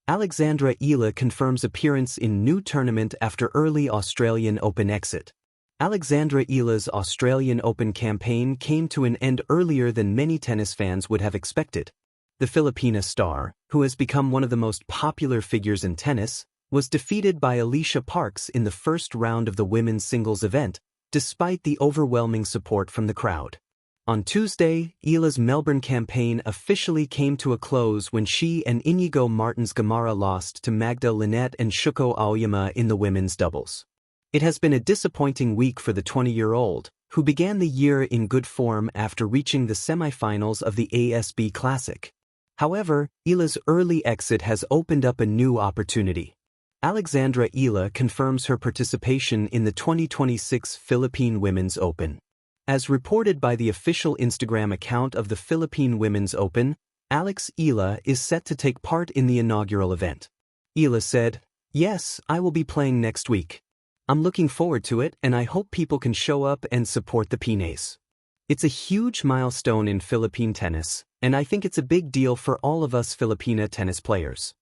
Alexandra Eala confirms appearance in new tournament after early Australian Open exit. Alexandra Eala's Australian Open campaign came to an end earlier than many tennis fans would have expected. The Filipina star, who has become one of the most popular figures in tennis, was defeated by Alicia Parks in the first round of the women's singles event, despite the overwhelming support from the crowd. On Tuesday, Eala's Melbourne campaign officially came to a close when she and Inigo Martins Gamarra lost to Magda Linette and Shuko Aoyama in the women's doubles. It has been a disappointing week for the 20-year-old, who began the year in good form after reaching the semifinals of the ASB Classic. However, Eala's early exit has opened up a new opportunity. Alexandra Eala confirms her participation in the 2026 Philippine Women's Open. As reported by the official Instagram account of the Philippine Women's Open, Alex Eala is set to take part in the inaugural event. Eala said, "Yes, I will be playing next week. I'm looking forward to it and I hope people can show up and support the Pines. It's a huge milestone in Philippine tennis, and I think it's a big deal for all of us Filipina tennis players."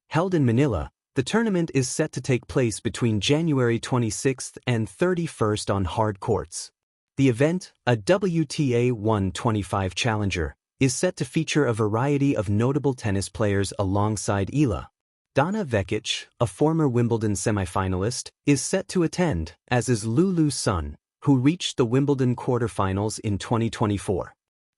Held in Manila, the tournament is set to take place between January 26th and 31st on hard courts. The event, a WTA 125 challenger, is set to feature a variety of notable tennis players alongside Eala. Donna Vekic, a former Wimbledon semifinalist, is set to attend, as is Lulu Sun, who reached the Wimbledon quarterfinals in 2024.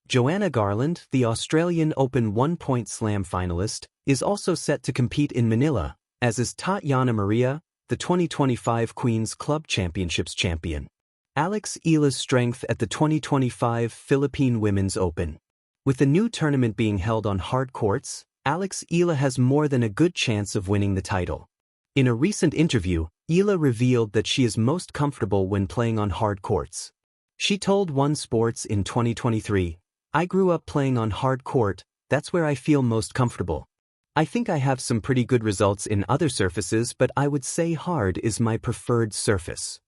Joanna Garland, the Australian Open one-point slam finalist, is also set to compete in Manila, as is Tatiana Maria, the 2025 Queen's Club Championships champion. Alex Eala's strength at the 2025 Philippine Women's Open. With the new tournament being held on hard courts, Alex Eala has more than a good chance of winning the title. In a recent interview, Eala revealed that she is most comfortable when playing on hard courts. She told One Sports in 2023, "I grew up playing on hard court, that's where I feel most comfortable. I think I have some pretty good results in other surfaces, but I would say hard is my preferred surface."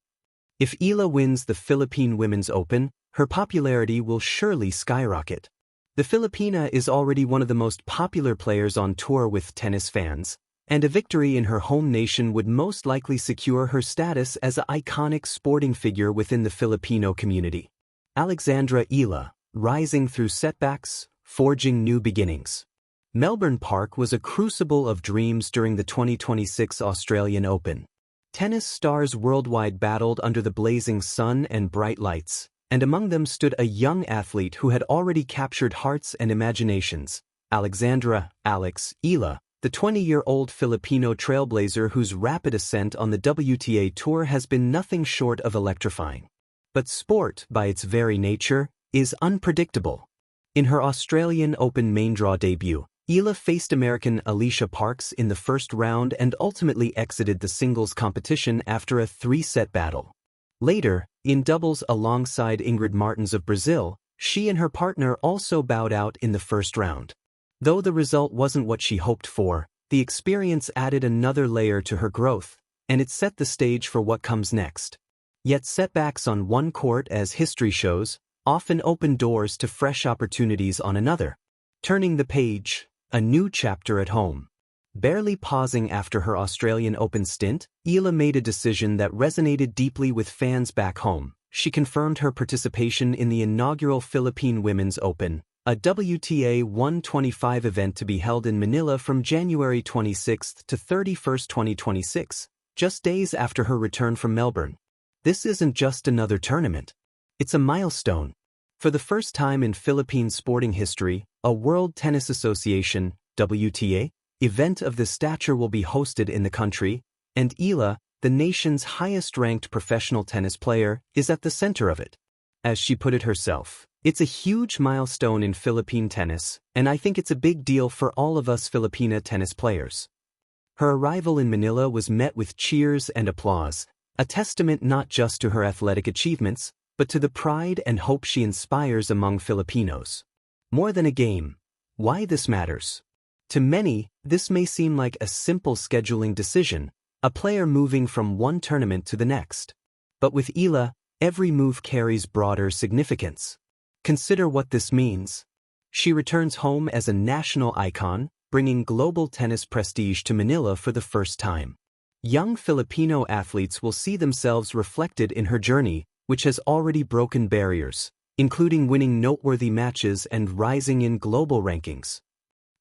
If Eala wins the Philippine Women's Open, her popularity will surely skyrocket. The Filipina is already one of the most popular players on tour with tennis fans, and a victory in her home nation would most likely secure her status as an iconic sporting figure within the Filipino community. Alexandra Eala, rising through setbacks, forging new beginnings. Melbourne Park was a crucible of dreams during the 2026 Australian Open. Tennis stars worldwide battled under the blazing sun and bright lights, and among them stood a young athlete who had already captured hearts and imaginations, Alexandra "Alex" Eala, the 20-year-old Filipino trailblazer whose rapid ascent on the WTA Tour has been nothing short of electrifying. But sport, by its very nature, is unpredictable. In her Australian Open main draw debut, Eala faced American Alicia Parks in the first round and ultimately exited the singles competition after a 3-set battle. Later, in doubles alongside Ingrid Martins of Brazil, she and her partner also bowed out in the first round. Though the result wasn't what she hoped for, the experience added another layer to her growth, and it set the stage for what comes next. Yet setbacks on one court, as history shows, often open doors to fresh opportunities on another. Turning the page, a new chapter at home. Barely pausing after her Australian Open stint, Eala made a decision that resonated deeply with fans back home. She confirmed her participation in the inaugural Philippine Women's Open, a WTA 125 event to be held in Manila from January 26 to 31, 2026, just days after her return from Melbourne. This isn't just another tournament. It's a milestone. For the first time in Philippine sporting history, a World Tennis Association (WTA) event of this stature will be hosted in the country, and Eala, the nation's highest-ranked professional tennis player, is at the center of it. As she put it herself, "It's a huge milestone in Philippine tennis, and I think it's a big deal for all of us Filipina tennis players." Her arrival in Manila was met with cheers and applause, a testament not just to her athletic achievements, but to the pride and hope she inspires among Filipinos. More than a game. Why this matters? To many, this may seem like a simple scheduling decision, a player moving from one tournament to the next. But with Eala, every move carries broader significance. Consider what this means. She returns home as a national icon, bringing global tennis prestige to Manila for the first time. Young Filipino athletes will see themselves reflected in her journey, which has already broken barriers, including winning noteworthy matches and rising in global rankings.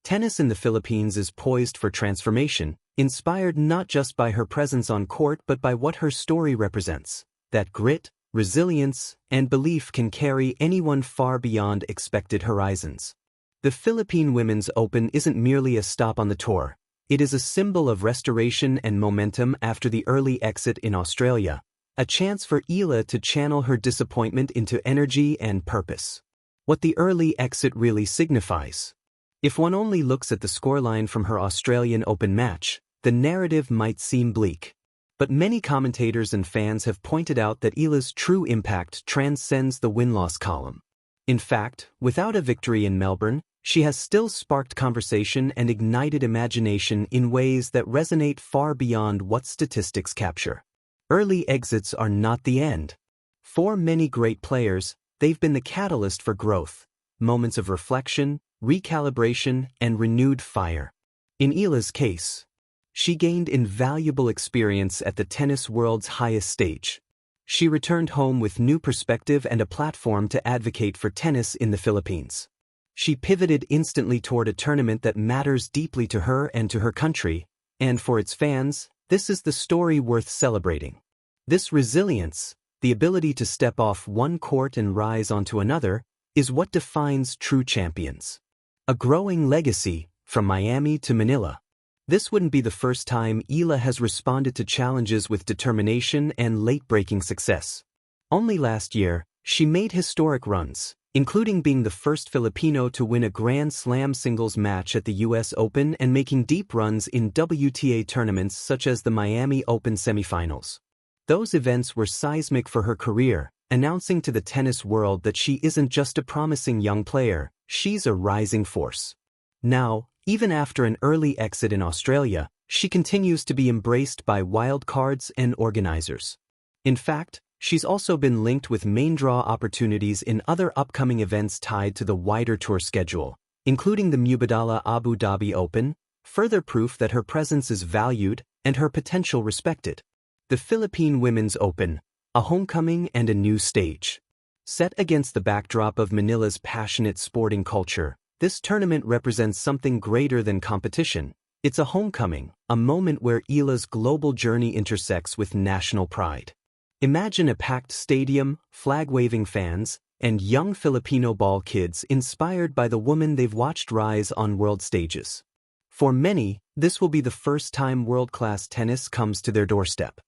Tennis in the Philippines is poised for transformation, inspired not just by her presence on court but by what her story represents. That grit, resilience, and belief can carry anyone far beyond expected horizons. The Philippine Women's Open isn't merely a stop on the tour. It is a symbol of restoration and momentum after the early exit in Australia, a chance for Eala to channel her disappointment into energy and purpose. What the early exit really signifies. If one only looks at the scoreline from her Australian Open match, the narrative might seem bleak. But many commentators and fans have pointed out that Eala's true impact transcends the win-loss column. In fact, without a victory in Melbourne, she has still sparked conversation and ignited imagination in ways that resonate far beyond what statistics capture. Early exits are not the end. For many great players, they've been the catalyst for growth, moments of reflection, recalibration, and renewed fire. In Eala's case, she gained invaluable experience at the tennis world's highest stage. She returned home with new perspective and a platform to advocate for tennis in the Philippines. She pivoted instantly toward a tournament that matters deeply to her and to her country, and for its fans, this is the story worth celebrating. This resilience, the ability to step off one court and rise onto another, is what defines true champions. A growing legacy, from Miami to Manila. This wouldn't be the first time Eala has responded to challenges with determination and late-breaking success. Only last year, she made historic runs, including being the first Filipino to win a Grand Slam singles match at the US Open and making deep runs in WTA tournaments such as the Miami Open semifinals. Those events were seismic for her career, announcing to the tennis world that she isn't just a promising young player, she's a rising force. Now, even after an early exit in Australia, she continues to be embraced by wildcards and organizers. In fact, she's also been linked with main draw opportunities in other upcoming events tied to the wider tour schedule, including the Mubadala Abu Dhabi Open, further proof that her presence is valued and her potential respected. The Philippine Women's Open, a homecoming and a new stage. Set against the backdrop of Manila's passionate sporting culture, this tournament represents something greater than competition. It's a homecoming, a moment where Eala's global journey intersects with national pride. Imagine a packed stadium, flag-waving fans, and young Filipino ball kids inspired by the woman they've watched rise on world stages. For many, this will be the first time world-class tennis comes to their doorstep.